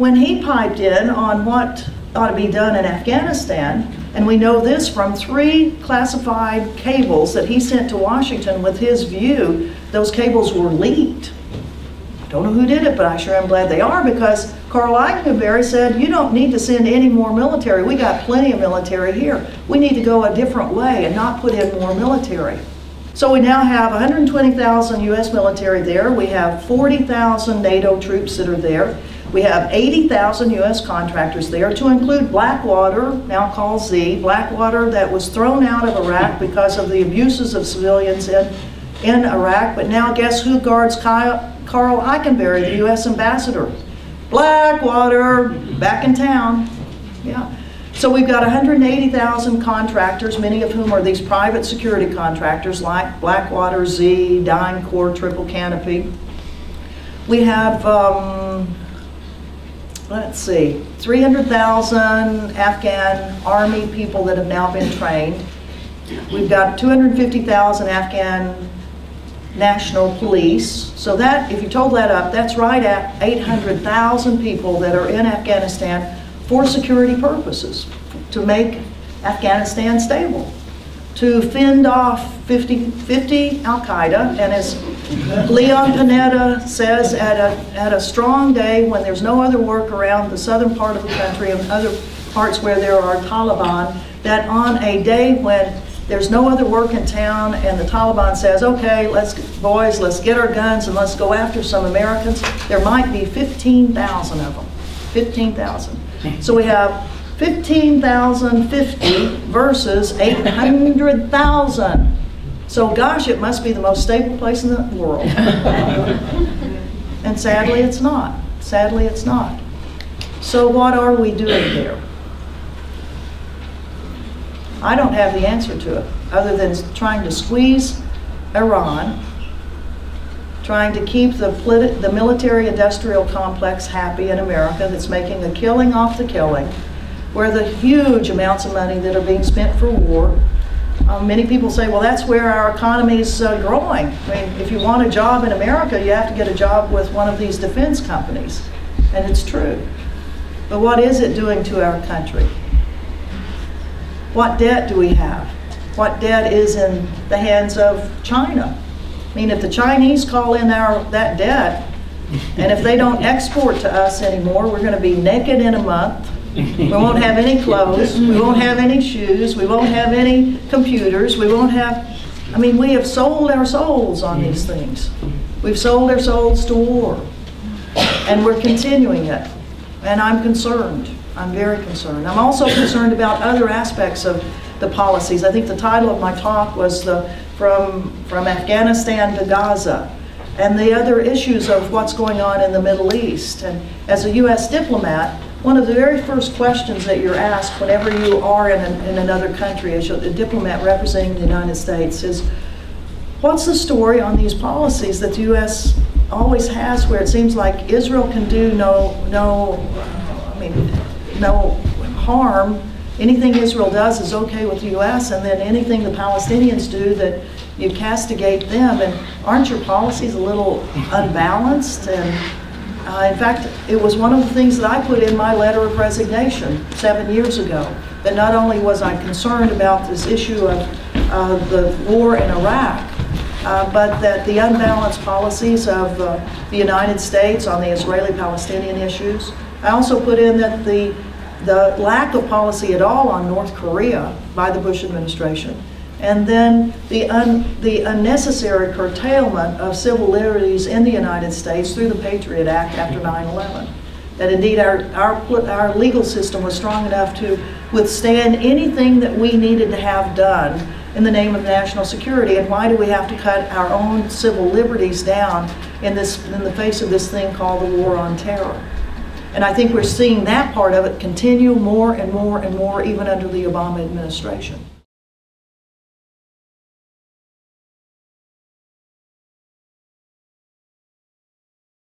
when he piped in on what ought to be done in Afghanistan, and we know this from 3 classified cables that he sent to Washington with his view, those cables were leaked. Don't know who did it, but I sure am glad they are, because Carl Eikenberry said, you don't need to send any more military. We got plenty of military here. We need to go a different way and not put in more military. So we now have 120,000 US military there. We have 40,000 NATO troops that are there. We have 80,000 US contractors there, to include Blackwater, now called Z, Blackwater, that was thrown out of Iraq because of the abuses of civilians in Iraq. But now guess who guards Carl Eikenberry, the US ambassador? Blackwater, back in town. Yeah. So we've got 180,000 contractors, many of whom are these private security contractors like Blackwater, Z, DynCorp, Triple Canopy. We have, let's see, 300,000 Afghan army people that have now been trained. We've got 250,000 Afghan National Police. So that, if you total that up, that's right at 800,000 people that are in Afghanistan for security purposes, to make Afghanistan stable, to fend off 50 Al-Qaeda, and as Leon Panetta says, at a strong day when there's no other work around the southern part of the country and other parts where there are Taliban, that on a day when there's no other work in town and the Taliban says, okay, boys, let's get our guns and let's go after some Americans, there might be 15,000 of them, 15,000. So we have 15,050 versus 800,000. So gosh, it must be the most stable place in the world. And sadly, it's not. Sadly, it's not. So what are we doing there? I don't have the answer to it, other than trying to squeeze Iran, trying to keep the military-industrial complex happy in America that's making a killing off the killing, where the huge amounts of money that are being spent for war. Many people say, well, that's where our economy is growing. I mean, if you want a job in America, you have to get a job with one of these defense companies, and it's true. But what is it doing to our country? What debt do we have? What debt is in the hands of China? I mean, if the Chinese call in that debt, and if they don't export to us anymore, we're going to be naked in a month. We won't have any clothes. We won't have any shoes. We won't have any computers. We won't have, I mean, we have sold our souls on these things. We've sold our souls to war. And we're continuing it. And I'm concerned. I'm very concerned. I'm also concerned about other aspects of the policies. I think the title of my talk was from Afghanistan to Gaza, and the other issues of what's going on in the Middle East. And as a US diplomat, one of the very first questions that you're asked whenever you are in another country as a diplomat representing the United States is, what's the story on these policies that the US always has, where it seems like Israel can do no harm. Anything Israel does is okay with the US, and then anything the Palestinians do, that you castigate them. And aren't your policies a little unbalanced? And in fact, it was one of the things that I put in my letter of resignation 7 years ago, that not only was I concerned about this issue of the war in Iraq, but that the unbalanced policies of the United States on the Israeli-Palestinian issues. I also put in that the lack of policy at all on North Korea by the Bush administration, and then the unnecessary curtailment of civil liberties in the United States through the Patriot Act after 9/11. That indeed our legal system was strong enough to withstand anything that we needed to have done in the name of national security. And why do we have to cut our own civil liberties down in the face of this thing called the war on terror? And I think we're seeing that part of it continue more and more and more, even under the Obama administration.